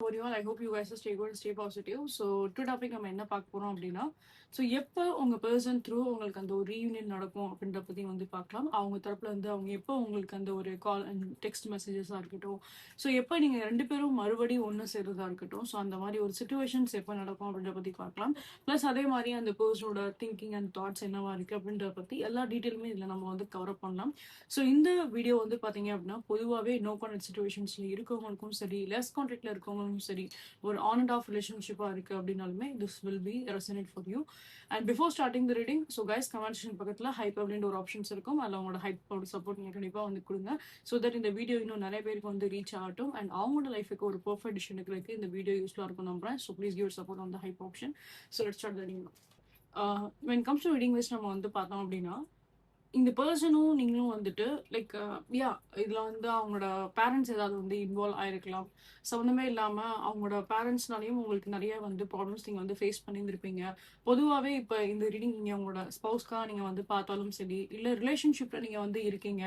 For you all, I hope you guys stay good and stay positive. So, two topic நம்ம என்ன பார்க்க போறோம் அப்படின்னா, ஸோ எப்போ உங்க பர்சன் த்ரூ உங்களுக்கு அந்த ஒரு ரீயூனியன் நடக்கும் அப்படின்ற பத்தி வந்து பார்க்கலாம். அவங்க தரப்புல இருந்து அவங்க எப்போ உங்களுக்கு அந்த ஒரு கால் அண்ட் டெக்ஸ்ட் மெசேஜஸாக இருக்கட்டும், ஸோ எப்போ நீங்கள் ரெண்டு பேரும் மறுபடியும் ஒன்று சேர்றதா இருக்கட்டும், ஸோ அந்த மாதிரி ஒரு சுச்சுவேஷன்ஸ் எப்போ நடக்கும் அப்படின்ற பற்றி பார்க்கலாம். ப்ளஸ் அதே மாதிரி அந்த பர்சனோட திங்கிங் அண்ட் தாட்ஸ் என்னவா இருக்குது அப்படின்றத பற்றி எல்லா டீட்டெயிலுமே இதில் நம்ம வந்து கவர் அப் பண்ணலாம். ஸோ இந்த வீடியோ வந்து பார்த்தீங்க அப்படின்னா பொதுவாகவே நோ கான்டாக்ட் சுச்சுவேஷன்ஸில் இருக்கவங்களுக்கும் சரி, லெஸ் கான்டாக்டில் இருக்கவங்களுக்கும் சரி, ஒரு ஆன் அண்ட் ஆஃப் ரிலேஷன்ஷிப்பாக இருக்குது அப்படின்னாலுமே this will be resonate for you. And before starting the reading, so guys comment section பக்கத்தில் ஹைப் அப்படின்ற ஒரு ஆப்ஷன்ஸ் இருக்கும். அதில் அவங்களோட ஹைப்போட சப்போர்ட் நீங்கள் கண்டிப்பாக வந்து கொடுங்க. ஸோ தட் இந்த வீடியோ இன்னும் நிறைய பேருக்கு வந்து ரீச் ஆகட்டும் அண்ட் அவங்களோட லைஃபுக்கு ஒரு பர்ஃபெக்ட் டிசிஷன் எடுக்கிறதுக்கு இந்த வீடியோ யூஸ்ஃபுல்லாக இருக்கும் நம்புறேன். So please give support on the hype option. So let's start the reading. when comes to reading this நம்ம வந்து பார்த்தோம் அப்படின்னா, இந்த பர்சனும் நீங்களும் வந்துட்டு லைக் இதில் வந்து அவங்களோட பேரண்ட்ஸ் ஏதாவது வந்து இன்வால்வ் ஆயிருக்கலாம். சம்மந்தமே இல்லாமல் அவங்களோட பேரண்ட்ஸ்னாலையும் உங்களுக்கு நிறைய வந்து ப்ராப்ளம்ஸ் நீங்கள் வந்து ஃபேஸ் பண்ணியிருந்திருப்பீங்க. பொதுவாகவே இப்போ இந்த ரீடிங் நீங்கள் உங்களோட ஸ்பௌஸ்க்காக நீங்கள் வந்து பார்த்தாலும் சரி, இல்லை ரிலேஷன்ஷிப்பில் நீங்கள் வந்து இருக்கீங்க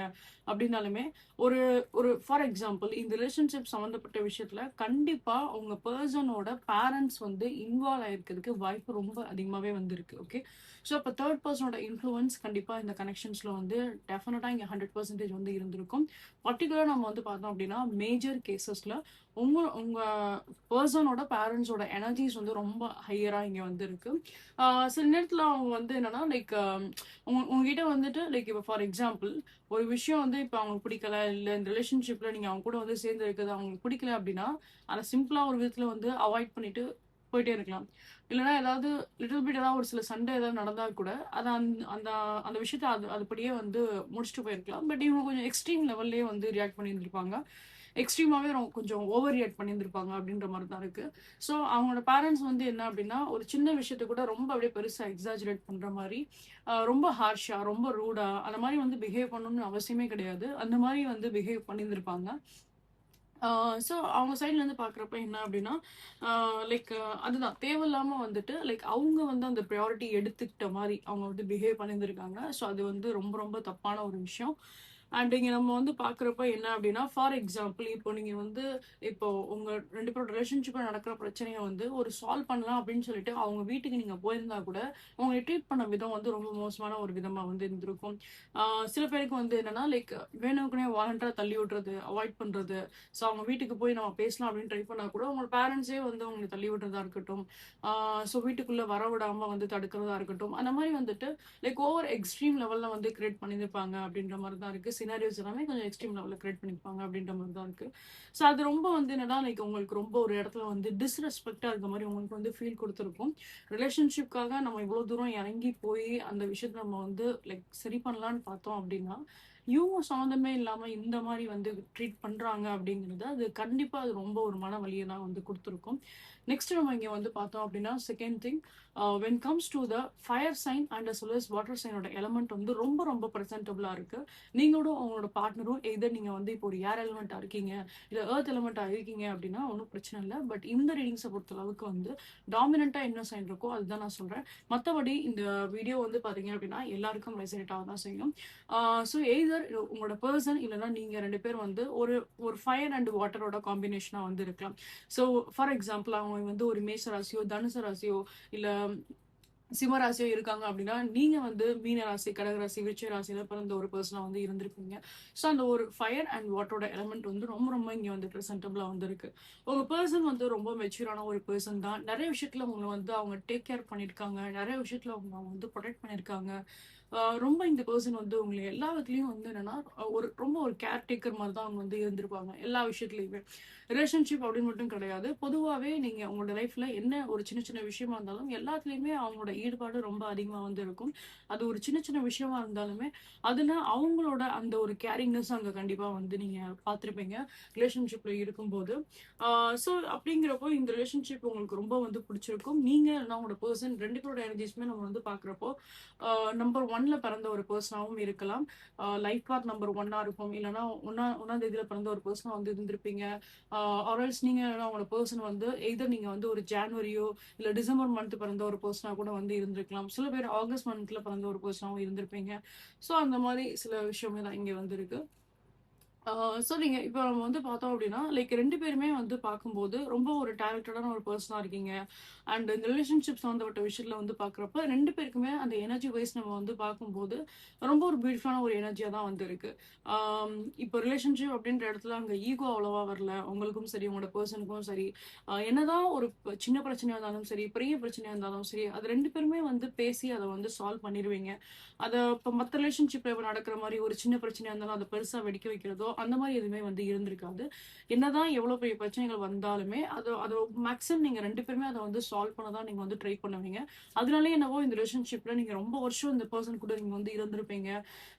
அப்படின்னாலுமே ஒரு ஒரு ஃபார் எக்ஸாம்பிள் இந்த ரிலேஷன்ஷிப் சம்மந்தப்பட்ட விஷயத்தில் கண்டிப்பாக உங்கள் பர்சனோட பேரண்ட்ஸ் வந்து இன்வால்வ் ஆயிருக்கிறதுக்கு வாய்ப்பு ரொம்ப அதிகமாகவே வந்துருக்கு. ஓகே, ஸோ அப்போ தேர்ட் பர்சனோட இன்ஃப்ளூயன்ஸ் கண்டிப்பாக இந்த கனெக்ஷன்ஸில் வந்து டெஃபினட்டாக இங்கே 100% வந்து இருந்திருக்கும். பர்டிகுலராக நம்ம வந்து பார்த்தோம் அப்படின்னா மேஜர் கேசஸில் உங்கள் பர்சனோட பேரண்ட்ஸோட எனர்ஜிஸ் வந்து ரொம்ப ஹையராக இங்கே வந்து இருக்கு. சில நேரத்தில் அவங்க வந்து என்னன்னா லைக் உங்ககிட்ட வந்துட்டு லைக் இப்போ ஃபார் எக்ஸாம்பிள் ஒரு விஷயம் வந்து இப்போ அவங்களுக்கு பிடிக்கல, இல்லை இந்த ரிலேஷன்ஷிப்பில் நீங்கள் அவங்க கூட வந்து சேர்ந்து இருக்கிறது அவங்களுக்கு பிடிக்கல அப்படின்னா அதை சிம்பிளாக ஒரு விதத்தில் வந்து அவாய்ட் பண்ணிட்டு போயிட்டே இருக்கலாம். இல்லைன்னா ஏதாவது லிட்டில் பிட் ஏதாவது ஒரு சில சண்டை ஏதாவது நடந்தால் கூட அதை அந்த அந்த விஷயத்த அதுபடியே வந்து முடிச்சுட்டு போயிருக்கலாம். பட் இவங்க கொஞ்சம் எக்ஸ்ட்ரீம் லெவல்லே வந்து ரியாக்ட் பண்ணியிருந்திருப்பாங்க. எக்ஸ்ட்ரீமாகவே கொஞ்சம் ஓவர் ரியாக்ட் பண்ணியிருந்திருப்பாங்க அப்படின்ற மாதிரி தான் இருக்கு. ஸோ அவங்களோட பேரண்ட்ஸ் வந்து என்ன அப்படின்னா ஒரு சின்ன விஷயத்த கூட ரொம்ப அப்படியே பெருசாக எக்ஸாஜரேட் பண்ணுற மாதிரி, ரொம்ப ஹார்ஷாக, ரொம்ப ரூடாக அந்த மாதிரி வந்து பிஹேவ் பண்ணணும்னு அவசியமே கிடையாது. அந்த மாதிரி வந்து பிஹேவ் பண்ணியிருந்திருப்பாங்க. ஸோ அவங்க சைட்லேருந்து பார்க்குறப்ப என்ன அப்படின்னா லைக் அதுதான் தேவையில்லாமல் வந்துட்டு லைக் அவங்க வந்து அந்த ப்ரையாரிட்டி எடுத்துக்கிட்ட மாதிரி அவங்க வந்து பிஹேவ் பண்ணியிருந்திருக்காங்க. ஸோ அது வந்து ரொம்ப ரொம்ப தப்பான ஒரு விஷயம். அண்ட் இங்கே நம்ம வந்து பார்க்குறப்ப என்ன அப்படின்னா ஃபார் எக்ஸாம்பிள் இப்போ நீங்கள் வந்து இப்போ உங்கள் ரெண்டு பேரோட ரிலேஷன்ஷிப்பில் நடக்கிற பிரச்சனையை வந்து ஒரு சால்வ் பண்ணலாம் அப்படின்னு சொல்லிட்டு அவங்க வீட்டுக்கு நீங்கள் போயிருந்தா கூட உங்களை ட்ரீட் பண்ண விதம் வந்து ரொம்ப மோசமான ஒரு விதமாக வந்து இருந்திருக்கும். சில பேருக்கு வந்து என்னன்னா லைக் வேணுக்குனே வாலண்டராக தள்ளி விடுறது, அவாய்ட் பண்ணுறது. ஸோ அவங்க வீட்டுக்கு போய் நம்ம பேசலாம் அப்படின்னு ட்ரை பண்ணால் கூட உங்களோட பேரண்ட்ஸே வந்து அவங்களை தள்ளி விடுறதா இருக்கட்டும், ஸோ வீட்டுக்குள்ளே வர விடாமல் வந்து தடுக்கிறதா இருக்கட்டும், அந்த மாதிரி வந்துட்டு லைக் ஓவர் எக்ஸ்ட்ரீம் லெவலில் வந்து கிரியேட் பண்ணியிருப்பாங்க அப்படின்ற மாதிரி தான் இருக்குது. சினாரியோஸ் எல்லாமே கொஞ்சம் எக்ஸ்ட்ரீம் லெவலில் கிரியேட் பண்ணியிருப்பாங்க அப்படின்ற மாதிரி தான் இருக்குது. ஸோ அது ரொம்ப வந்து என்னன்னா லைக் உங்களுக்கு ரொம்ப ஒரு இடத்துல வந்து டிஸ்ரெஸ்பெக்டாக இருக்க மாதிரி உங்களுக்கு வந்து ஃபீல் கொடுத்துருக்கும். ரிலேஷன்ஷிப்காக நம்ம இவ்வளோ தூரம் இறங்கி போய் அந்த விஷயத்தை நம்ம வந்து லைக் சரி பண்ணலான்னு பார்த்தோம் அப்படின்னா இவங்க சம்மந்தமே இல்லாமல் இந்த மாதிரி வந்து ட்ரீட் பண்ணுறாங்க அப்படிங்கிறது அது கண்டிப்பாக அது ரொம்ப ஒரு மன வலியை தான் வந்து கொடுத்துருக்கும். நெக்ஸ்ட் நம்ம இங்கே வந்து பார்த்தோம் அப்படின்னா second thing, when comes to the fire sign and as well as water சைனோட எலமெண்ட் வந்து ரொம்ப ரொம்ப ப்ரெசென்டபுளாக இருக்குது. நீங்களோட உங்களோட பார்ட்னரும் எதர் நீங்கள் வந்து இப்போ ஒரு ஏர் எலமெண்ட்டாக இருக்கீங்க இல்லை ஏர்த் எலமெண்ட்டாக இருக்கீங்க அப்படின்னா ஒன்றும் பிரச்சனை இல்லை. பட் இந்த ரீடிங்ஸை பொறுத்த அளவுக்கு வந்து டாமினண்ட்டாக என்ன சைன் இருக்கோ அதுதான் நான் சொல்கிறேன். மற்றபடி இந்த வீடியோ வந்து பார்த்தீங்க அப்படின்னா எல்லாருக்கும் ரெசனேட் ஆக தான் செய்யும். ஸோ எய்தர் உங்களோட பர்சன் இல்லைன்னா நீங்கள் ரெண்டு பேர் வந்து ஒரு ஒரு ஃபயர் அண்ட் வாட்டரோட காம்பினேஷனாக வந்து இருக்கலாம். ஸோ ஃபார் எக்ஸாம்பிள் அவங்க வந்து ஒரு மேஷ ராசியோ தனுசு ராசியோ இல்லை சிம்மராசியோ இருக்காங்க அப்படின்னா நீங்க வந்து மீன ராசி, கடகராசி, விருச்சிக ராசியில பிறந்த ஒரு பர்சனா வந்து இருந்திருப்பீங்க. ஸோ அந்த ஒரு ஃபயர் அண்ட் வாட்டரோட எலமெண்ட் வந்து ரொம்ப ரொம்ப இங்க வந்து ப்ரெசென்டபிளா வந்து இருக்கு. உங்க பர்சன் வந்து ரொம்ப மெச்சூரான ஒரு பர்சன் தான். நிறைய விஷயத்துல உங்களை வந்து அவங்க டேக் கேர் பண்ணியிருக்காங்க, நிறைய விஷயத்துல அவங்க வந்து ப்ரொடெக்ட் பண்ணியிருக்காங்க. ரொம்ப இந்த பர்சன் வந்து உங்களை எல்லா விதத்துலையும் வந்து என்னன்னா ஒரு ரொம்ப ஒரு கேர் டேக்கர் மாதிரி தான் அவங்க வந்து இருந்திருப்பாங்க எல்லா விஷயத்துலையுமே. ரிலேஷன்ஷிப் அப்படின்னு மட்டும் கிடையாது, பொதுவாகவே நீங்கள் உங்களோட லைஃப்பில் என்ன ஒரு சின்ன சின்ன விஷயமா இருந்தாலும் எல்லாத்துலேயுமே அவங்களோட ஈடுபாடு ரொம்ப அதிகமாக வந்து இருக்கும். அது ஒரு சின்ன சின்ன விஷயமா இருந்தாலுமே அதில் அவங்களோட அந்த ஒரு கேரிங்னஸ் அங்கே கண்டிப்பாக வந்து நீங்கள் பார்த்துருப்பீங்க ரிலேஷன்ஷிப்பில் இருக்கும்போது. ஸோ அப்படிங்கிறப்போ இந்த ரிலேஷன்ஷிப் உங்களுக்கு ரொம்ப வந்து பிடிச்சிருக்கும். நீங்கள் உங்களோட பர்சன் ரெண்டு பேரோட எனர்ஜிஸுமே நம்ம வந்து பார்க்குறப்போ நம்பர் 1ல பிறந்த ஒரு பர்சனாகவும் இருக்கலாம், லைஃப் பார்ட் நம்பர் 1ஆ இருக்கும், இல்லைன்னா ஒன்றாம் தேதியில் பிறந்த ஒரு பர்சனாக வந்து இருந்திருப்பீங்க. ஆர்எல்ஸ் நீங்கள் அவங்களோட பர்சன் வந்து எய்தர் நீங்கள் வந்து ஒரு ஜான்வரியோ இல்லை டிசம்பர் மந்த் பிறந்த ஒரு பர்சனாக கூட வந்து இருந்திருக்கலாம். சில பேர் ஆகஸ்ட் மந்த்தில் பிறந்த ஒரு பர்சனாகவும் இருந்திருப்பீங்க. ஸோ அந்த மாதிரி சில விஷயமே தான் இங்கே வந்துருக்கு. ஸோ நீங்க இப்ப நம்ம வந்து பார்த்தோம் அப்படின்னா, லைக் 2 பேருமே வந்து பார்க்கும்போது, ரொம்ப ஒரு டேலண்டடான ஒரு பெர்சனா இருக்கீங்க. அண்ட் இந்த ரிலேஷன்ஷிப் சம்மந்தப்பட்ட விஷயத்துல வந்து பார்க்குறப்ப, 2 பேருக்குமே அந்த எனர்ஜி வைஸ் நம்ம வந்து பார்க்கும்போது, ரொம்ப ஒரு பியூட்டிஃபுல்லான ஒரு எனர்ஜியா தான் வந்து இருக்கு. ஆம் இப்போ ரிலேஷன்ஷிப் அப்படின்ற இடத்துல அங்க ஈகோ அவ்வளவா வரல. உங்களுக்கும் சரி, உங்களோட பெர்சனுக்கும் சரி. என்னதான் ஒரு சின்ன பிரச்சனையா இருந்தாலும் சரி, பெரிய பிரச்சனையா இருந்தாலும் சரி, அது 2 பேருமே வந்து பேசி அத வந்து சால்வ் பண்ணிருவீங்க. அத இப்ப மத்த ரிலேஷன்ஷிப்ல நடக்கிற மாரி ஒரு சின்ன பிரச்சனையா இருந்தாலும் அத பெருசா வெடிக்க வைக்கிறதோ, அந்த மாரி எதுவுமே வந்து இருந்திருக்காது. என்னதான் எவ்வளோ பெரிய பிரச்சனைகள் வந்தாலுமே, அது மேக்ஸிமம் நீங்க 2 பேருமே அத வந்து சால்வ் பண்ண தான் நீங்க வந்து ட்ரை பண்ணுவீங்க. அதனாலயே என்னவோ இந்த ரிலேஷன்ஷிப்ல நீங்க ரொம்ப வருஷம் இந்த பெர்சன் கூட நீங்க வந்து இருந்திருப்பீங்க.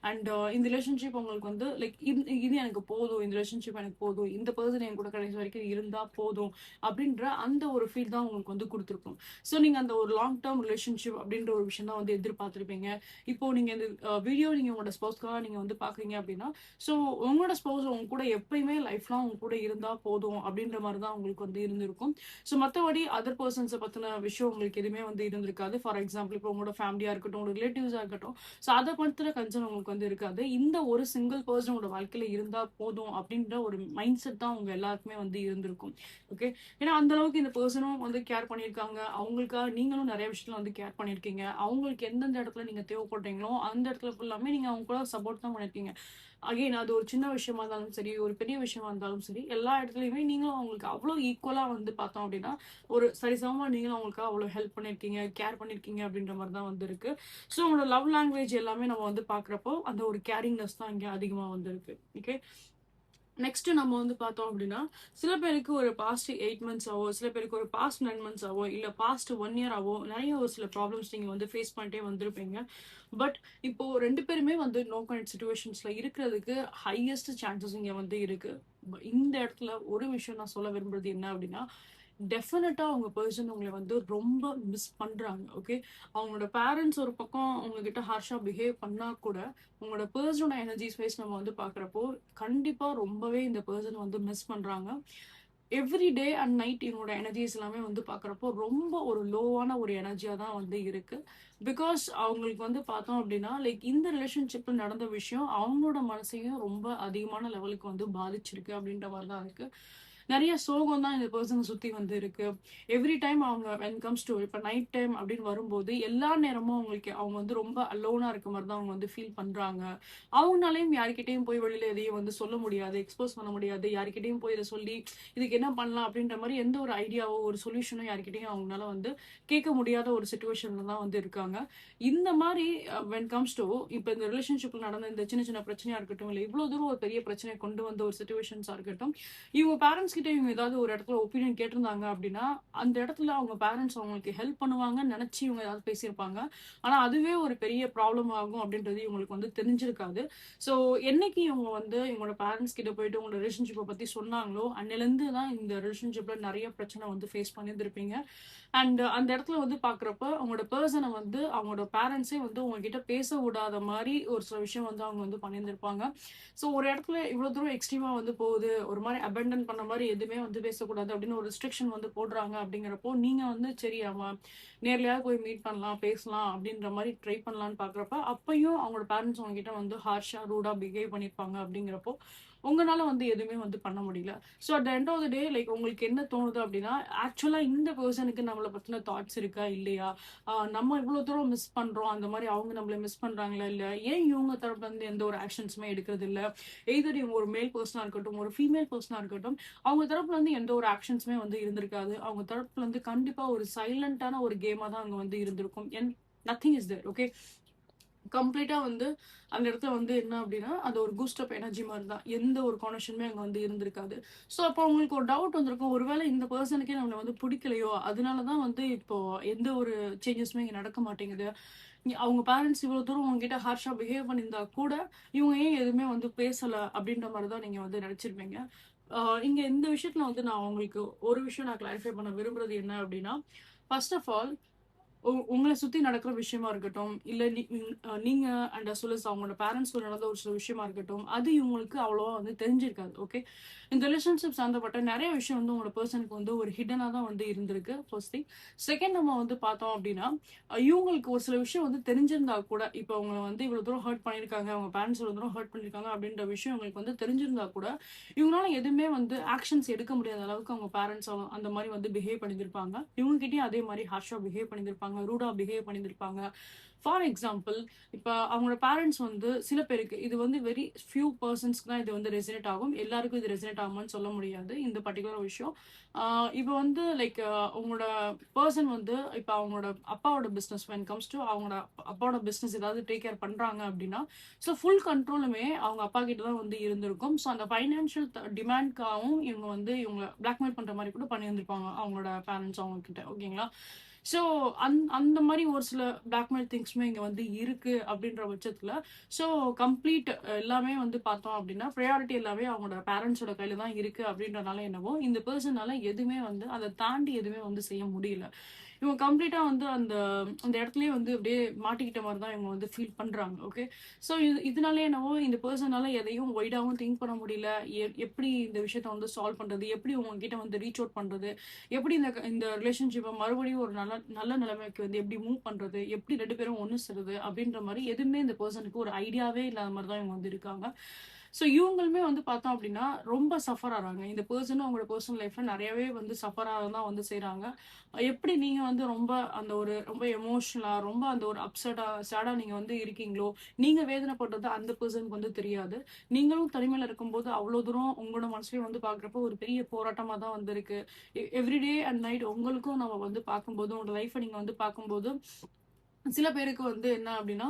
அண்ட் இந்த ரிலேஷன்ஷிப் உங்களுக்கு வந்து லைக் இது எனக்கு போதும். இந்த ரிலேஷன்ஷிப் எனக்கு போதும். இந்த பெர்சன் என் கூட கடைசி வரைக்கும் இருந்தா போதும். அப்படின்ற அந்த ஒரு ஃபீல் தான் உங்களுக்கு வந்து குடுத்திருக்கும். ஸோ நீங்க அந்த ஒரு லாங் டெர்ம் ரிலேஷன்ஷிப் அப்படின்ற ஒரு விஷயம் தான் வந்து எதிர்பார்த்திருப்பீங்க. இப்போ நீங்க இந்த வீடியோ நீங்க உங்களோட ஸ்பௌஸ்க்காக நீங்க வந்து பார்க்குறீங்க அப்படின்னா, ஸோ உங்களோட ஸ்பௌஸ் உங்க கூட எப்பயுமே லைஃப் லாங் உங்க கூட இருந்தா போதும் அப்படின்ற மாரி தான் உங்களுக்கு வந்து இருந்திருக்கும். ஸோ மத்தபடி அதர் பெர்சன்ஸ பத்தின விஷயம் உங்களுக்கு எதுவுமே வந்து இருந்திருக்காது. ஃபார் எக்ஸாம்பிள் இப்போ உங்களோட ஃபேமிலியா இருக்கட்டும், உங்களோட ரிலேட்டிவ்ஸா இருக்கட்டும். ஸோ அத பத்தின கன்சர்ன் உங்களுக்கு வந்து இருக்காது. இந்த ஒரு சிங்கிள் பெர்சன் உங்களோட வாழ்க்கையில இருந்தா போதும் அப்படின்ற ஒரு மைண்ட் செட் தான் உங்க எல்லாருக்குமே வந்து இருந்திருக்கும். ஓகே. ஏன்னா அந்த அளவுக்கு இந்த பெர்சனும் வந்து கேர் பண்ணியிருக்காங்க. அவங்களுக்காக நீங்களும் நெறைய விஷயத்துல வந்து கேர் பண்ணியிருக்கீங்க. அவங்களுக்கு எந்தெந்த இடத்துல நீங்க தேவைப்படுறீங்களோ, அந்த இடத்துல ஃபுல்லாமே நீங்க அவங்க கூட சப்போர்ட் தான் பண்ணியிருக்கீங்க. அகைன் அது ஒரு சின்ன விஷயமா இருந்தாலும் சரி, ஒரு பெரிய விஷயமா இருந்தாலும் சரி, எல்லா இடத்துலயுமே நீங்களும் அவங்களுக்கு அவ்ளோ ஈக்குவலா வந்து பார்த்தோம் அப்படின்னா, ஒரு சரிசமமா நீங்களும் அவங்களுக்காக அவ்ளோ ஹெல்ப் பண்ணியிருக்கீங்க, கேர் பண்ணியிருக்கீங்க அப்படின்ற மாரி தான் வந்து இருக்கு. ஸோ உங்களோட லவ் லாங்குவேஜ் எல்லாமே நம்ம வந்து பார்க்குறப்போ, அந்த ஒரு கேரிங்னஸ் தான் இங்க அதிகமா வந்து இருக்கு. ஓகே. நெக்ஸ்ட் நம்ம வந்து பார்த்தோம் அப்படின்னா, சில பேருக்கு ஒரு பாஸ்ட் 8 மந்த்ஸ் ஆவோ, சில பேருக்கு ஒரு பாஸ்ட் 9 மந்த்ஸ் ஆவோ, இல்ல பாஸ்ட் 1 இயர் ஆவோ, நெறைய ஒரு சில ப்ராப்ளம்ஸ் நீங்க வந்து ஃபேஸ் பண்ணிட்டே வந்திருப்பீங்க. பட் இப்போ 2 பேருமே வந்து நோ கனெக்ட் சிச்சுவேஷன்ஸ்ல இருக்கிறதுக்கு ஹையஸ்ட் சான்சஸ் இங்க வந்து இருக்கு. இந்த இடத்துல ஒரு விஷயம் நான் சொல்ல விரும்புறது என்ன அப்படின்னா, டெஃபினட்டா உங்க பெர்சன் உங்கள வந்து ரொம்ப மிஸ் பண்றாங்க. ஓகே. அவங்களோட பேரண்ட்ஸ் ஒரு பக்கம் உங்ககிட்ட ஹார்ஷா பிஹேவ் பண்ணா கூட, உங்களோட பெர்சனோட எனர்ஜிஸ் வைஸ் நம்ம வந்து பார்க்குறப்போ, கண்டிப்பா ரொம்பவே இந்த பெர்சன் வந்து மிஸ் பண்றாங்க. எவ்ரி டே அண்ட் நைட் இவங்களோட எனர்ஜிஸ் எல்லாமே வந்து பார்க்குறப்போ, ரொம்ப ஒரு லோவான ஒரு எனர்ஜியா தான் வந்து இருக்கு. பிகாஸ் அவங்களுக்கு வந்து பார்த்தோம் அப்படின்னா, லைக் இந்த ரிலேஷன்ஷிப்ல நடந்த விஷயம் அவங்களோட மனசையும் ரொம்ப அதிகமான லெவலுக்கு வந்து பாதிச்சிருக்கு அப்படின்ற மாரி தான் இருக்கு. நெறைய சோகம் தான் இந்த பெர்சன சுத்தி வந்து இருக்கு. எவ்ரி டைம் அவங்க வென் கம்ஸ் டூ இப்ப நைட் டைம் அப்படின்னு வரும்போது, எல்லா நேரமும் அவங்களுக்கு அவங்க வந்து ரொம்ப அலோனா இருக்க மாரி தான் அவங்க வந்து ஃபீல் பண்றாங்க. அவங்கனாலயும் யார்கிட்டயும் போய் வெளியில எதையும் வந்து சொல்ல முடியாது. எக்ஸ்போஸ் பண்ண முடியாது. யார்கிட்டயும் போய் இத சொல்லி, இதுக்கு என்ன பண்ணலாம் அப்படின்ற மாரி எந்த ஒரு ஐடியாவோ, ஒரு சொல்யூஷனோ யார்கிட்டயும் அவங்கனால வந்து கேட்க முடியாத ஒரு சிச்சுவேஷன்ல தான் வந்து இருக்காங்க. இந்த மாரி வென் கம்ஸ் டூ இப்ப இந்த ரிலேஷன்ஷிப்ல நடந்த இந்த சின்ன சின்ன பிரச்சனையா இருக்கட்டும், இல்ல இவ்ளோ தூரம் ஒரு பெரிய பிரச்சனைய கொண்டு வந்த ஒரு சிச்சுவேஷன்ஸா இருக்கட்டும், இவங்க பேரண்ட்ஸ் கிட்ட இவங்க ஏதாவது ஒரு இடத்துல ஒப்பீனியன் கேட்டிருந்தாங்க அப்படின்னா, அந்த இடத்துல அவங்க பேரண்ட்ஸ் அவங்களுக்கு ஹெல்ப் பண்ணுவாங்கன்னு நெனச்சு இவங்க ஏதாவது பேசியிருப்பாங்க. ஆனா அதுவே ஒரு பெரிய ப்ராப்ளம் ஆகும் அப்படின்றது இவங்களுக்கு வந்து தெரிஞ்சிருக்காது. ஸோ என்னைக்கு இவங்க வந்து இவங்களோட பேரண்ட்ஸ் கிட்ட போயிட்டு உங்களோட ரிலேஷன்ஷிப்ப பத்தி சொன்னாங்களோ, அன்னையிலருந்து தான் இந்த ரிலேஷன்ஷிப்ல நெறைய பிரச்சனை வந்து ஃபேஸ் பண்ணியிருந்திருப்பீங்க. அண்ட் அந்த இடத்துல வந்து பார்க்குறப்ப, உங்களோட பெர்சன வந்து அவங்களோட பேரண்ட்ஸே வந்து உங்ககிட்ட பேச விடாத மாரி ஒரு சில விஷயம் வந்து அவங்க வந்து பண்ணியிருந்திருப்பாங்க. ஸோ ஒரு இடத்துல இவ்ளோ தூரம் எக்ஸ்ட்ரீமா வந்து போகுது. ஒரு மாரி அபேண்டன் பண்ண மாரி எதுவுமே வந்து பேசக்கூடாது அப்படின்னு ஒரு ரெஸ்ட்ரிக்ஷன் வந்து போடுறாங்க அப்படிங்கிறப்போ, நீங்க வந்து சரி நம்ம நேர்லயாவது போய் மீட் பண்ணலாம், பேசலாம் அப்படின்ற மாரி ட்ரை பண்ணலான்னு பார்க்குறப்ப, அப்பயும் அவங்களோட பேரண்ட்ஸ் உங்ககிட்ட வந்து ஹார்ஷா, ரூடா பிஹேவ் பண்ணியிருப்பாங்க அப்படிங்கிறப்போ, உங்கனால வந்து எதுவுமே வந்து பண்ண முடியல. So at the end of the day like உங்களுக்கு என்ன தோணுது அப்படின்னா, ஆக்சுவலா இந்த பெர்சனுக்கு நம்மள பத்தின தாட்ஸ் இருக்கா? இல்லையா? நம்ம இவ்ளோ தூரம் மிஸ் பண்றோம். அந்த மாரி அவங்க நம்மள மிஸ் பண்றாங்களா? இல்ல ஏன் இவங்க தரப்புல இருந்து எந்த ஒரு ஆக்ஷன்ஸுமே எடுக்கிறது இல்ல? எய்தர் இவங்க ஒரு மேல் பெர்சனா இருக்கட்டும், ஒரு ஃபீமேல் பெர்சனா இருக்கட்டும், அவங்க தரப்புல இருந்து எந்த ஒரு ஆக்ஷன்ஸுமே வந்து இருந்திருக்காது. அவங்க தரப்புல இருந்து கண்டிப்பா ஒரு சைலன்ட்டான ஒரு கேமா தான் அங்க வந்து இருந்திருக்கும். Nothing is there. ஓகே. கம்ப்ளீட்டா வந்து அந்த இடத்துல வந்து என்ன அப்படின்னா, அது ஒரு பூஸ்ட் அப் எனர்ஜி மாரி தான். எந்த ஒரு கனெக்ஷனுமே அங்க வந்து இருந்திருக்காது. ஸோ அப்போ உங்களுக்கு ஒரு டவுட் வந்திருக்கும். ஒருவேளை இந்த பெர்சனுக்கே நம்மள வந்து பிடிக்கலையோ! அதனால தான் வந்து இப்போ எந்த ஒரு சேஞ்சஸுமே இங்க நடக்க மாட்டேங்குது. அவங்க பேரண்ட்ஸ் இவ்வளோ தூரம் உங்ககிட்ட ஹார்ஷா பிஹேவ் பண்ணியிருந்தா கூட, இவங்க ஏன் எதுவுமே வந்து பேசல அப்படின்ற மாரி தான் நீங்க வந்து நெனச்சிருப்பீங்க. இங்க இந்த விஷயத்துல வந்து நான் உங்களுக்கு ஒரு விஷயம் நான் கிளாரிஃபை பண்ண விரும்புறது என்ன அப்படின்னா, ஃபர்ஸ்ட் ஆஃப் ஆல் உங்கள சுத்தி நடக்கிற விஷயமா இருக்கட்டும், இல்ல நீங்க அண்ட் அஸ் வெல் அஸ் அவங்களோட பேரண்ட்ஸ் கூட நடந்த ஒரு சில விஷயமா இருக்கட்டும், அது இவங்களுக்கு அவ்வளவா வந்து தெரிஞ்சிருக்காது. ஓகே. இந்த ரிலேஷன்ஷிப் சம்மந்தப்பட்ட நெறைய விஷயம் வந்து உங்களோட பெர்சனுக்கு வந்து ஒரு ஹிடனா தான் வந்து இருந்திருக்கு. First thing. செகண்ட் நம்ம வந்து பார்த்தோம் அப்டின்னா, இவங்களுக்கு ஒரு சில விஷயம் வந்து தெரிஞ்சிருந்தா கூட, இப்ப அவங்க வந்து இவ்வளவு தூரம் ஹர்ட் பண்ணியிருக்காங்க, அவங்க பேரண்ட்ஸ் இவ்வளவு தூரம் ஹர்ட் பண்ணியிருக்காங்க அப்டின்ற விஷயம் உங்களுக்கு வந்து தெரிஞ்சிருந்தா கூட, இவங்களால எதுவுமே வந்து ஆக்ஷன்ஸ் எடுக்க முடியாத அளவுக்கு அவங்க பேரண்ட்ஸ் அந்த மாரி வந்து பிஹேவ் பண்ணியிருந்திருப்பாங்க. இவங்க கிட்டயும் அதே மாரி ஹார்ஷா பிஹேவ் பண்ணியிருந்திருப்பாங்க. ரூடா பிஹேவ் பண்ணியிருந்திருப்பாங்க. ஃபார் எக்ஸாம்பிள், இப்ப அவங்களோட பேரண்ட்ஸ் வந்து சில பேருக்கு இது வந்து வெரி ஃபியூ பெர்சன்ஸ்க்கு தான் இது வந்து ரெசனேட் ஆகும். எல்லாருக்கும் இது ரெசனேட் ஆகுமான்னு சொல்ல முடியாது. இந்த பர்ட்டிகுலர் விஷயம். இப்ப வந்து லைக் உங்களோட பெர்சன் வந்து இப்ப அவங்களோட அப்பாவோட பிசினஸ் வென் கம்ஸ் டூ அவங்களோட அப்பாவோட பிசினஸ் ஏதாவது டேக் கேர் பண்றாங்க அப்படின்னா, ஸோ ஃபுல் கண்ட்ரோலுமே அவங்க அப்பா கிட்ட தான் வந்து இருந்திருக்கும். ஸோ அந்த ஃபைனான்ஷியல் டிமாண்ட்காகவும் இவங்க வந்து இவங்க பிளாக்மெயில் பண்ற மாதிரி கூட பண்ணியிருந்திருப்பாங்க அவங்களோட பேரண்ட்ஸ் அவங்க கிட்ட. ஓகேங்களா? ஸோ அந்த மாரி ஒரு சில பிளாக்மெயில் திங்ஸுமே இங்க வந்து இருக்கு அப்படின்ற பட்சத்துல, ஸோ கம்ப்ளீட் எல்லாமே வந்து பார்த்தோம் அப்படின்னா, ப்ரையாரிட்டி எல்லாமே அவங்களோட பேரண்ட்ஸோட கையில தான் இருக்கு அப்படின்றனால என்னவோ, இந்த பெர்சனால எதுவுமே வந்து அத தாண்டி எதுவுமே வந்து செய்ய முடியல. இவங்க கம்ப்ளீட்டா வந்து அந்த அந்த இடத்துலயே வந்து அப்படியே மாட்டிக்கிட்ட மாரி தான் இவங்க வந்து ஃபீல் பண்றாங்க. ஓகே. ஸோ இதனாலயே என்னவோ இந்த பெர்சனால எதையும் வைடாவும் திங்க் பண்ண முடியல. எப்படி இந்த விஷயத்த வந்து சால்வ் பண்றது? எப்படி உங்ககிட்ட வந்து ரீச் அவுட் பண்றது? எப்படி இந்த ரிலேஷன்ஷிப்ப மறுபடியும் ஒரு நல்ல நல்ல நிலைமைக்கு வந்து எப்படி மூவ் பண்றது? எப்படி 2 பேரும் ஒண்ணு சேருது? அப்படின்ற மாரி எதுவுமே இந்த பெர்சனுக்கு ஒரு ஐடியாவே இல்லாத மாரி தான் இவங்க வந்து இருக்காங்க. ஸோ இவங்களுமே வந்து பார்த்தோம் அப்படின்னா, ரொம்ப சஃபர் ஆறாங்க. இந்த பெர்சனும் அவங்களோட பெர்சனல் லைஃப்ல நெறையவே வந்து சஃபர் ஆக தான் வந்து செய்றாங்க. எப்படி நீங்க வந்து ரொம்ப எமோஷனலா, ரொம்ப அந்த ஒரு அப்செட்டா, சேடா நீங்க வந்து இருக்கீங்களோ, நீங்க வேதனைப்படுறது அந்த பெர்சனுக்கு வந்து தெரியாது. நீங்களும் தனிமையில இருக்கும்போது அவ்ளோ தூரம் உங்களோட மனசுலயும் வந்து பார்க்குறப்போ ஒரு பெரிய போராட்டமா தான் வந்து இருக்கு. எவ்ரி டே அண்ட் நைட் உங்களுக்கும் நம்ம வந்து பார்க்கும்போது, உங்களோட லைஃப்ப நீங்க வந்து பார்க்கும்போது சில பேருக்கு வந்து என்ன அப்டின்னா,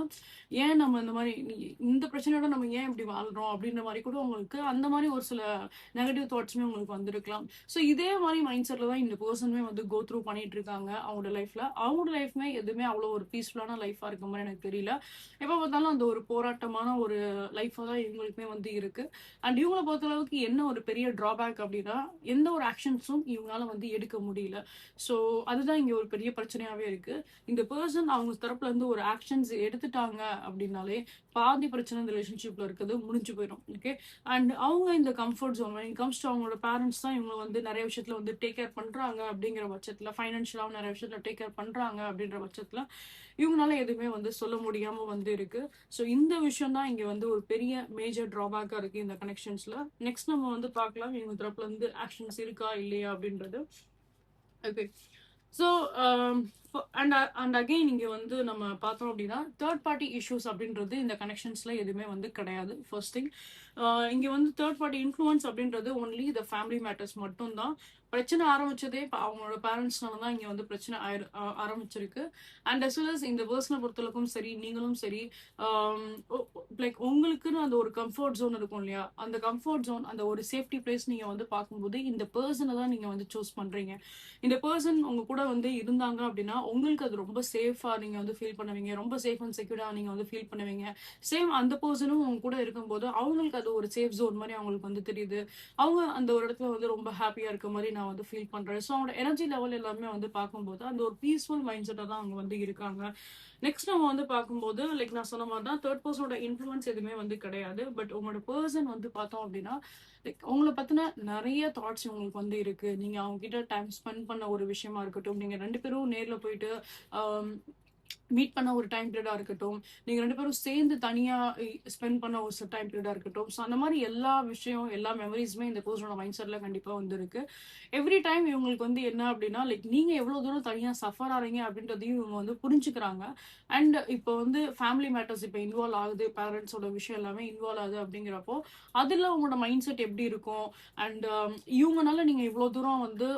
ஏன் நம்ம இந்த மாரி இந்த பிரச்சனையோட நம்ம ஏன் இப்டி வாழ்றோம்? அப்டின்ற மாரி கூட உங்களுக்கு அந்த மாரி ஒரு சில நெகட்டிவ் தாட்ஸ்மே உங்களுக்கு வந்திருக்கலாம். ஸோ இதே மாரி மைண்ட் செட்ல தான் இந்த பெர்சனுமே வந்து கோ த்ரூ பண்ணிட்டு இருக்காங்க அவங்களோட லைஃப்ல. அவங்களோட லைஃப்மே எதுவுமே அவ்ளோ ஒரு பீஸ்ஃபுல்லான லைஃபா இருக்க மாரி எனக்கு தெரியல. எப்ப பார்த்தாலும் அந்த ஒரு போராட்டமான ஒரு லைஃபா தான் இவங்களுக்குமே வந்து இருக்கு. அண்ட் இவங்கள பொறுத்தளவுக்கு என்ன ஒரு பெரிய டிராபேக் அப்டின்னா, எந்த ஒரு ஆக்ஷன்ஸும் இவங்களால வந்து எடுக்க முடியல. ஸோ அதுதான் இங்க ஒரு பெரிய பிரச்சனையாவே இருக்கு. இந்த பெர்சன் அவங்க தரப்புல இருந்து ஒரு ஆக்ஷன்ஸ் எடுத்துட்டாங்க அப்படின்னாலே பாதி பிரச்சனை இந்த ரிலேஷன்ஷிப்ல இருக்கிறது முடிஞ்சு போயிடும். ஓகே. அண்ட் அவங்க இந்த comfort zone when it comes to அவங்களோட பேரண்ட்ஸ் தான் இவங்க வந்து நிறைய விஷயத்துல வந்து டேக் கேர் பண்றாங்க அப்படிங்கிற பட்சத்துல ஃபைனான்ஷியலாவும் நிறைய விஷயத்துல டேக் கேர் பண்றாங்க அப்படின்ற பட்சத்துல இவங்களால எதுவுமே வந்து சொல்ல முடியாம வந்து இருக்கு. ஸோ இந்த விஷயம் தான் இங்க வந்து ஒரு பெரிய மேஜர் டிராபேக்கா இருக்கு இந்த கனெக்ஷன்ஸ்ல. நெக்ஸ்ட் நம்ம வந்து பார்க்கலாம் இவங்க தரப்புல இருந்து ஆக்ஷன்ஸ் இருக்கா இல்லையா அப்படின்றது. ஓகே. ஸோ அண்ட் அகெயின் இங்க வந்து நம்ம பார்த்தோம் அப்படின்னா தேர்ட் பார்ட்டி இஷ்யூஸ் அப்படின்றது இந்த கனெக்ஷன்ஸ்ல எதுவுமே வந்து கிடையாது. First thing. இங்க வந்து தேர்ட் பார்ட்டி இன்ஃப்ளூயன்ஸ் அப்படின்றது ஒன்லி த ஃபேமிலி மேட்டர்ஸ் மட்டும் தான். பிரச்சனை ஆரம்பிச்சதே இப்போ அவங்களோட பேரண்ட்ஸ்னால தான் இங்க வந்து பிரச்சனை ஆரம்பிச்சிருக்கு. அண்ட் அஸ் வெல் அஸ் இந்த பர்சனை பொறுத்தளவுக்கும் சரி, நீங்களும் சரி, லைக் உங்களுக்குன்னு அந்த ஒரு கம்ஃபர்ட் ஜோன் இருக்கும் இல்லையா? அந்த கம்ஃபர்ட் ஜோன், அந்த ஒரு சேஃப்டி பிளேஸ் நீங்க வந்து பார்க்கும்போது இந்த பர்சனை தான் நீங்க வந்து சூஸ் பண்றீங்க. இந்த பர்சன் உங்க கூட வந்து இருந்தாங்க அப்படின்னா, உங்களுக்கு அது ரொம்ப சேஃபா நீங்க வந்து ஃபீல் பண்ணுவீங்க. ரொம்ப சேஃப் அண்ட் செக்யூர்டா நீங்க வந்து ஃபீல் பண்ணுவீங்க. சேம் அந்த பர்சனும் உங்க கூட இருக்கும்போது, அவங்களுக்கு அது ஒரு சேஃப் ஜோன் மாரி அவங்களுக்கு வந்து தெரியுது. அவங்க அந்த ஒரு இடத்துல வந்து ரொம்ப ஹேப்பியா இருக்க மாரி நான் வந்து ஃபீல் பண்றேன். ஸோ அவங்களோட எனர்ஜி லெவல் எல்லாமே வந்து பார்க்கும்போது, அந்த ஒரு பீஸ்ஃபுல் மைண்ட் செட்டா தான் அவங்க வந்து இருக்காங்க. நெக்ஸ்ட் நம்ம வந்து பார்க்கும்போது, லைக் நான் சொன்ன மாரி தான் தேர்ட் பெர்சனோட இன்ஃப்ளூயன்ஸ் எதுவுமே வந்து கிடையாது. பட் உங்களோட பெர்சன் வந்து பார்த்தோம் அப்படின்னா, லைக் உங்கள பத்தின நெறைய தாட்ஸ் உங்களுக்கு வந்து இருக்கு. நீங்க அவங்க கிட்ட டைம் ஸ்பெண்ட் பண்ண ஒரு விஷயமா இருக்கட்டும், நீங்க 2 பேரும் நேர்ல போயிட்டு ஆம் மீட் பண்ண ஒரு டைம் பீரியடா இருக்கட்டும், நீங்க 2 பேரும் சேர்ந்து தனியா ஸ்பெண்ட் பண்ண ஒரு டைம் பீரியடா இருக்கட்டும். ஸோ அந்த மாரி எல்லா விஷயம், எல்லா மெமரீஸுமே இந்த பெர்சனோட மைண்ட் செட்ல கண்டிப்பா வந்து இருக்கு. எவ்ரி டைம் இவங்களுக்கு வந்து என்ன அப்படின்னா, லைக் நீங்க எவ்வளோ தூரம் தனியா சஃபர் ஆறீங்க அப்படின்றதையும் இவங்க வந்து புரிஞ்சுக்கிறாங்க. அண்ட் இப்போ வந்து ஃபேமிலி மேட்டர்ஸ் இப்போ இன்வால்வ் ஆகுது. பேரண்ட்ஸோட விஷயம் எல்லாமே இன்வால்வ் ஆகுது அப்படிங்கிறப்போ, அதுல உங்களோட மைண்ட் செட் எப்படி இருக்கும்? அண்ட் இவங்கனால நீங்க இவ்வளோ தூரம் வந்து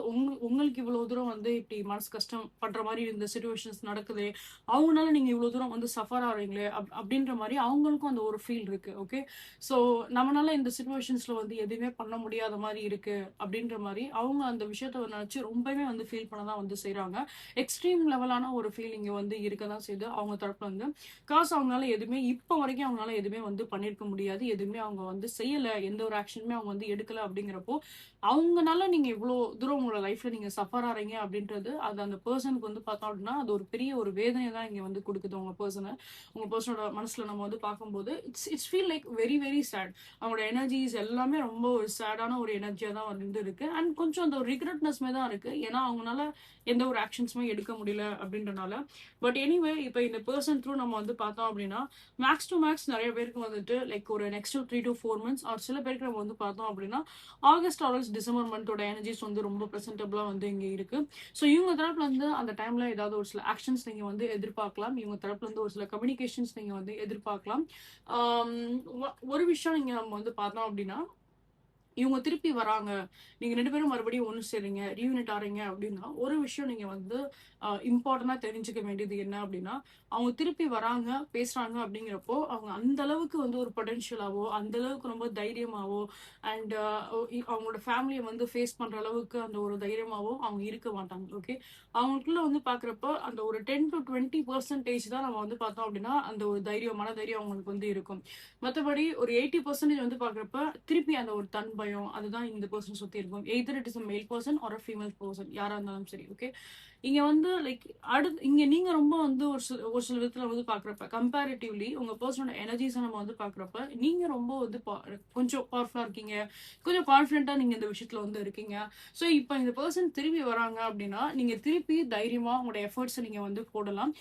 உங்களுக்கு இவ்வளோ தூரம் வந்து இப்படி மனசு கஷ்டம் படுற மாரி இந்த சிச்சுவேஷன்ஸ் நடக்குதே, அவங்கனால நீங்க இவ்வளோ தூரம் வந்து சஃபர் ஆகுறீங்களே அப்படின்ற மாரி அவங்களுக்கும் அந்த ஒரு ஃபீல் இருக்கு. ஓகே. ஸோ நம்மனால இந்த சிச்சுவேஷன்ஸ்ல வந்து எதுவுமே பண்ண முடியாத மாரி இருக்கு அப்படின்ற மாரி அவங்க அந்த விஷயத்த நினைச்சு ரொம்பவே வந்து ஃபீல் பண்ண தான் வந்து செய்றாங்க. எக்ஸ்ட்ரீம் லெவலான ஒரு ஃபீல் இங்க வந்து இருக்க தான் செய்யுது அவங்க தரப்புல இருந்து. காசு அவங்களால எதுவுமே இப்ப வரைக்கும் அவங்களால எதுவுமே வந்து பண்ணியிருக்க முடியாது. எதுவுமே அவங்க வந்து செய்யல. எந்த ஒரு ஆக்ஷனுமே அவங்க வந்து எடுக்கல அப்படிங்கிறப்போ, அவங்கனால நீங்க இவ்வளோ தூரம் உங்களோட லைஃப்ல நீங்க சஃபர் ஆறீங்க அப்படின்றது அது அந்த பர்சனுக்கு வந்து பார்த்தோம் அப்படின்னா அது ஒரு பெரிய ஒரு வேதனை தான் இங்க வந்து கொடுக்குது உங்க பர்சனோட மனசுல நம்ம வந்து பார்க்கும்போது it's feel like very very sad. அவங்களோட எனர்ஜிஸ் எல்லாமே ரொம்ப ஒரு சேடான ஒரு எனர்ஜியா தான் வந்து இருக்கு. அண்ட் கொஞ்சம் அந்த ஒரு ரிக்ரெட்னஸ்மே தான் இருக்கு. ஏன்னா அவங்களால எந்த ஒரு ஆக்ஷன்ஸுமே எடுக்க முடியல அப்படின்றனால. பட் எனிவே இப்போ இந்த பர்சன் த்ரூ நம்ம வந்து பார்த்தோம் அப்படின்னா மேக்ஸ் டு மேக்ஸ் நிறைய பேருக்கு வந்துட்டு லைக் ஒரு நெக்ஸ்ட் 3 to 4 months ஆர் சில பேருக்கு நம்ம வந்து பார்த்தோம் அப்படின்னா ஆகஸ்ட் ஆர் டிசம்பர் மந்தோட எனர்ஜிஸ் வந்து ரொம்ப ப்ரெசென்டபிளா வந்து இங்க இருக்கு. ஸோ இவங்க தரப்புல இருந்து அந்த டைம்ல ஏதாவது ஒரு சில ஆக்ஷன்ஸ் நீங்க வந்து எதிர்பார்க்கலாம். இவங்க தரப்புல இருந்து ஒரு சில கம்யூனிகேஷன்ஸ் நீங்க வந்து எதிர்பார்க்கலாம். ஒரு விஷயம் நீங்க நம்ம வந்து பார்த்தோம் அப்படின்னா இவங்க திருப்பி வராங்க, நீங்க 2 பேரும் மறுபடியும் ஒண்ணு சேர்றீங்க, ரீயூனிட் ஆறீங்க அப்படின்னா, ஒரு விஷயம் நீங்க வந்து இம்பார்ட்டன்ட்டா தெரிஞ்சுக்க வேண்டியது என்ன அப்படின்னா, அவங்க திருப்பி வராங்க, பேசுறாங்க அப்படிங்கிறப்போ, அவங்க அந்த அளவுக்கு வந்து ஒரு பொட்டன்ஷியலாவோ, அந்த அளவுக்கு ரொம்ப தைரியமாவோ, அண்ட் அவங்களோட ஃபேமிலிய வந்து ஃபேஸ் பண்ற அளவுக்கு அந்த ஒரு தைரியமாவோ அவங்க இருக்க மாட்டாங்க. ஓகே. அவங்களுக்குள்ள வந்து பார்க்குறப்போ, அந்த ஒரு 10 to 20% தான் நம்ம வந்து பார்த்தோம் அப்படின்னா, அந்த ஒரு தைரியம், மனதைரியம் அவங்களுக்கு வந்து இருக்கும். மத்தபடி ஒரு 80% வந்து பார்க்குறப்ப, திருப்பி அந்த ஒரு பயம் அதுதான் இந்த பர்சன் சுத்தி இருக்கும். Either it is a male person or a female person யாரா இருந்தாலும் சரி. ஓகே. இங்க வந்து லைக் இங்க நீங்க ரொம்ப வந்து ஒரு சில விதத்துல வந்து பாக்குறப்ப கம்பேரிட்டிவ்லி உங்க பர்சனோட எனர்ஜிஸை நம்ம வந்து பாக்குறப்ப நீங்க ரொம்ப வந்து கொஞ்சம் பவர்ஃபுல்லா இருக்கீங்க, கொஞ்சம் கான்ஃபிடென்ட்டா நீங்க இந்த விஷயத்துல வந்து இருக்கீங்க. ஸோ இப்போ இந்த பர்சன் திரும்பி வராங்க அப்படின்னா நீங்க திருப்பி தைரியமா உங்களோட எஃபர்ட்ஸை நீங்க வந்து போடலாம்.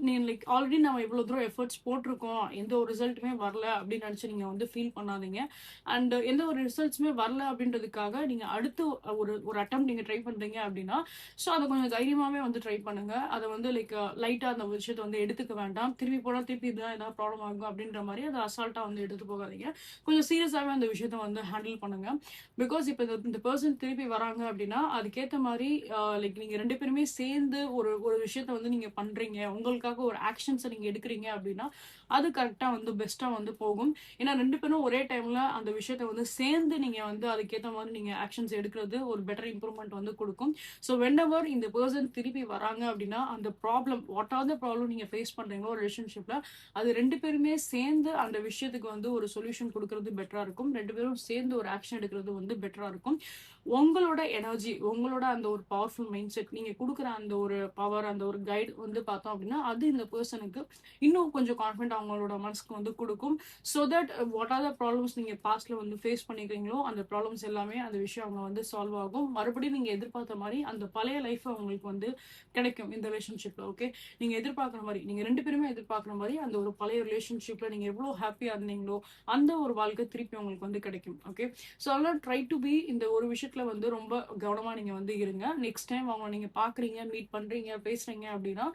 நீங்க லைக் ஆல்ரெடி நம்ம இவ்வளவு தூரம் எஃபர்ட்ஸ் போட்டிருக்கோம், எந்த ஒரு ரிசல்ட்டுமே வரல அப்படின்னு நினைச்சு நீங்க வந்து ஃபீல் பண்ணாதீங்க. அண்ட் எந்த ஒரு ரிசல்ட்ஸுமே வரல அப்படின்றதுக்காக நீங்க அடுத்து ஒரு அட்டம் நீங்க ட்ரை பண்றீங்க அப்படின்னா ஸோ அதை கொஞ்சம் தைரியமாவே வந்து ட்ரை பண்ணுங்க. அதை வந்து லைக் லைட்டா அந்த விஷயத்தை வந்து எடுத்துக்க வேண்டாம். திருப்பி போனா திருப்பி இதுதான் ஏதாவது ப்ராப்ளம் ஆகும் அப்படின்ற மாதிரி அதை அசால்ட்டா வந்து எடுத்து போகாதீங்க. கொஞ்சம் சீரியஸாவே அந்த விஷயத்த வந்து ஹேண்டில் பண்ணுங்க. பிகாஸ் இப்போ இந்த பர்சன் திருப்பி வராங்க அப்படின்னா அதுக்கேற்ற மாதிரி லைக் நீங்க 2 பேருமே சேர்ந்து ஒரு ஒரு விஷயத்த வந்து நீங்க பண்றீங்க, உங்களுக்காக ஒரு ஆக்ஷன்ஸை நீங்க எடுக்கிறீங்க அப்படின்னா அது கரெக்டா வந்து பெஸ்டா வந்து போகும். ஏன்னா 2 பேரும் ஒரே டைம்ல அந்த விஷயத்த வந்து சேர்ந்து நீங்க வந்து அதுக்கேற்ற மாதிரி நீங்க ஆக்ஷன்ஸ் எடுக்கிறது ஒரு பெட்டர் இம்ப்ரூவ்மெண்ட் வந்து கொடுக்கும். ஸோ வென்எவர் இந்த பர்சன் திருப்பி வராங்க அப்படின்னா அந்த problem what are the problem நீங்க ஃபேஸ் பண்றீங்களோ ரிலேஷன்ஷிப்ல அது 2 பேருமே சேர்ந்து அந்த விஷயத்துக்கு வந்து ஒரு சொல்யூஷன் கொடுக்கறது பெட்டரா இருக்கும். 2 பேரும் சேர்ந்து ஒரு ஆக்ஷன் எடுக்கிறது வந்து பெட்டரா இருக்கும். உங்களோட எனர்ஜி, உங்களோட அந்த ஒரு பவர்ஃபுல் மைண்ட் செட், நீங்க கொடுக்குற அந்த ஒரு பவர், அந்த ஒரு கைட் வந்து பார்த்தோம் அப்படின்னா அது இந்த பர்சனுக்கு இன்னும் கொஞ்சம் கான்ஃபிடென்ட் அவங்களோட மனசுக்கு வந்து கொடுக்கும். So that what are the problems நீங்க பாஸ்ட்ல வந்து ஃபேஸ் பண்ணிக்கிறீங்களோ அந்த ப்ராப்ளம்ஸ் எல்லாமே அந்த விஷயம் அவங்க வந்து சால்வ் ஆகும். மறுபடியும் நீங்க எதிர்பார்த்த மாதிரி அந்த பழைய லைஃப் அவங்களுக்கு வந்து கிடைக்கும் இந்த ரிலேஷன்ஷிப்ல. ஓகே. நீங்க எதிர்பார்க்குற மாதிரி, நீங்க 2 பேருமே எதிர்பார்க்குற மாதிரி அந்த ஒரு பழைய ரிலேஷன்ஷிப்ல நீங்க எவ்வளவு ஹாப்பியா இருந்தீங்களோ அந்த ஒரு வாழ்க்கை திருப்பி உங்களுக்கு வந்து கிடைக்கும். ஓகே. ஸோ அதெல்லாம் ட்ரை டு பி இந்த ஒரு விஷயத்துல வந்து ரொம்ப கவனமா நீங்க வந்து இருங்க. நெக்ஸ்ட் டைம் அவங்க நீங்க பாக்குறீங்க, மீட் பண்றீங்க, பேசுறீங்க அப்படின்னா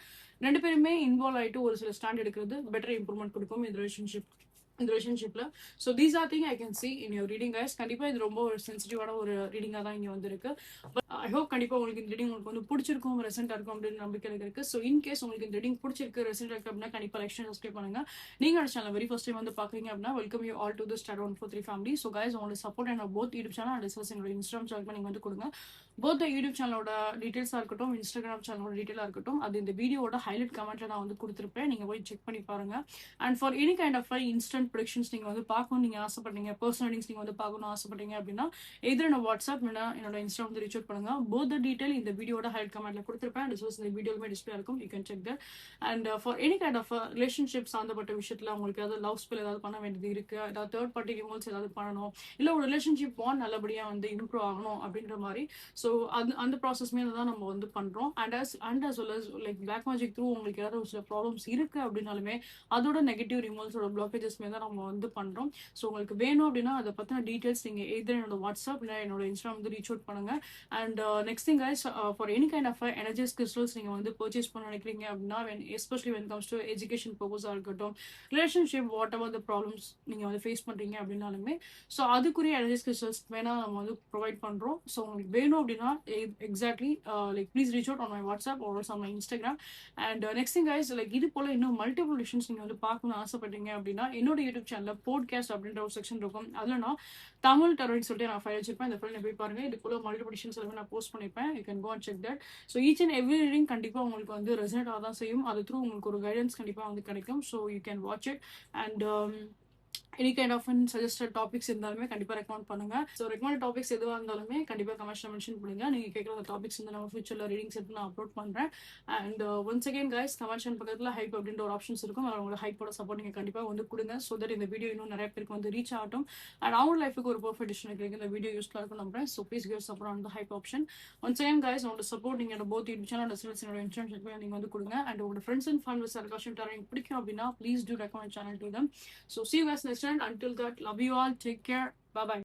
2 பேருமே இன்வால்வ் ஆயிட்டு ஒரு சில ஸ்டாண்ட் எடுக்கிறது பெட்டர் இம்ப்ரூவ்மெண்ட் கொடுக்கும் இந்த ரிலேஷன்ஷிப்ல. So these are thing I can see in your reading guys. கண்டிப்பா இது ரொம்ப ஒரு சென்சிட்டிவான ஒரு ரீடிங்கா தான் இங்க வந்திருக்கு. பட் ஐ ஹோப் கண்டிப்பா உங்களுக்கு இந்த ரீடிங் உங்களுக்கு வந்து பிடிச்சிருக்கும், ரெசென்டா இருக்கும் அப்படின்னு நம்பிக்கை எனக்கு இருக்கு. ஸோ இன் கேஸ் உங்களுக்கு இந்த ரீடிங் பிடிச்சிருக்கு, ரெசென்டா இருக்கு அப்படின்னா கண்டிப்பா லைக் சப்ஸ்கிரைப் பண்ணுங்க. நீங்க சேனல் வெரி ஃபர்ஸ்ட் டைம் வந்து பாக்குறீங்க அப்படின்னா welcome you all to the star 143 family. So guys உங்களோட சப்போர்ட் என்ன both YouTube channel and discuss என்னோட இன்ஸ்டாகிராம் சேனல் நீங்க வந்து கொடுங்க. போத் யூடியூப் சேனலோட டீடைல்ஸா இருக்கட்டும், இன்ஸ்டாகிராம் சேனலோட டீடைலா இருக்கட்டும், அது இந்த வீடியோட ஹைலைட் கமெண்ட்ல நான் வந்து கொடுத்துருப்பேன். நீங்க போய் செக் பண்ணி பாருங்க. And for any kind of instant productions நீங்க வந்து பார்க்கணும் நீங்க ஆசைப்படுறீங்க, பர்சனல் ரீடிங்ஸ் நீங்க வந்து பார்க்கணும் ஆசைப்படுறீங்க அப்படின்னா எதிர நான் வாட்ஸ்அப் என்னோட இன்ஸ்டா வந்து ரீச் அவுட் பண்ணுங்க. போத் டீடைல் இந்த வீடியோட ஹைலைட் கமெண்ட்ல கொடுத்துருப்பேன். இந்த வீடியோலுமே டிஸ்பிளே இருக்கும், you can check that. And for any kind of relationship சார்ந்தப்பட்ட விஷயத்துல உங்களுக்கு ஏதாவது லவ் ஸ்பெல் ஏதாவது பண்ண வேண்டியது இருக்கு, ஏதாவது தேர்ட் பார்ட்டி ரிமோட்ஸ் ஏதாவது பண்ணணும், இல்ல ஒரு ரிலேஷன்ஷிப் பாண்ட் நல்லபடியா வந்து இம்ப்ரூவ் ஆகணும் அப்படின்ற மாதிரி ஸோ அந்த ப்ராசஸ்மே தான் நம்ம வந்து பண்றோம். And as well as like black magic through உங்களுக்கு ஏதாவது ஒரு சில ப்ராப்ளம்ஸ் இருக்கு அப்படின்னாலுமே அதோட நெகட்டிவ் ரிமூவல்ஸோட பிளாக்கேஜஸ்மே தான் நம்ம வந்து பண்றோம். ஸோ உங்களுக்கு வேணும் அப்படின்னா அதை பத்தின டீடைல்ஸ் நீங்க எதிர என்னோட வாட்ஸ்அப் இல்லை என்னோட இன்ஸ்டா வந்து ரீச் அவுட் பண்ணுங்க. And next thing guys, for any kind of energies crystals நீங்க வந்து பர்ச்சேஸ் பண்ண நினைக்கிறீங்க அப்படின்னா especially when comes to education பர்பஸா இருக்கட்டும், relationship what ever the problems நீங்க வந்து ஃபேஸ் பண்றீங்க அப்படின்னாலுமே ஸோ அதுக்குரிய எனர்ஜிஸ் கிறிஸ்டல்ஸ் வேணா நம்ம வந்து ப்ரொவைட் பண்றோம். ஸோ உங்களுக்கு வேணும் அப்படின்னா exactly like please reach out on my WhatsApp R on my Instagram. And next thing guys, like இது போல இன்னும் மல்டிபிள் விஷயம்ஸ் நீங்க வந்து பார்க்கணும்னு ஆசைப்பட்டீங்க அப்படின்னா என்னோட யூடியூப் சேனல்ல போட்காஸ்ட் அப்படின்ற ஒரு செக்ஷன் இருக்கும். அதுல நான் தமிழ் டரோன்னு சொல்லிட்டு நான் ஃபைல் வச்சிருப்பேன். இந்த ஃபைல் போய் பாருங்க. இது போல மல்டிபிள் விஷயம்ஸ் எல்லாமே நான் போஸ்ட் பண்ணிப்பேன். You can go and check that. So each and every reading கண்டிப்பா உங்களுக்கு வந்து ரெசனேட் ஆக தான் செய்யும். அது த்ரூ உங்களுக்கு ஒரு கைடன்ஸ் கண்டிப்பா வந்து கிடைக்கும். So you can watch it. And any kind of suggested topics இருந்தாலுமே கண்டிப்பாக ரெக்கமெண்ட் பண்ணுங்க. ஸோ ரெக்கமெண்ட் டாபிக்ஸ் எதுவாக இருந்தாலுமே கண்டிப்பாக கமெண்ட்ஸில் மென்ஷன் பண்ணுங்க. நீங்கள் கேட்குற அந்த டாபிக்ஸ் வந்து நம்ம ஃபியூச்சரில் ரீடிங்ஸ் எடுத்து நான் அப்லோட் பண்ணுறேன். அண்ட் ஒன்ஸ் அகேன் கைஸ், கமெண்ட்ஷன் பக்கத்தில் ஹைப் அப்படின்ற ஒரு ஆப்ஷன்ஸ் இருக்கும். அவங்களோட ஹைப்போட சப்போர்ட் நீங்கள் கண்டிப்பாக வந்து கொடுங்க. ஸோ தட் இந்த வீடியோ இன்னும் நிறைய பேருக்கு வந்து ரீச் ஆகட்டும். அண்ட் அவங்க லைஃபுக்கு ஒரு பர்ஃபெக்ட் டிசிஷன் கிடைக்கும். இந்த வீடியோ யூஸ்ஃபுல்லாக இருக்கும் நம்புறேன். So please give support on the hype option. Once again guys, உங்களோட சப்போர்ட் நீங்கள் போத் யூடியூப் சேனல் என்னோட இன்ஸ்டாகிராம் நீங்கள் வந்து கொடுங்க. அண்ட் உங்களோட ஃப்ரெண்ட்ஸ் அண்ட் ஃபேமிலிஸ் யாருக்காச்சும் எனக்கு பிடிக்கும் அப்படின்னா please do recommend channel to them. So see you guys next time. Until that, love you all. Take care. Bye bye.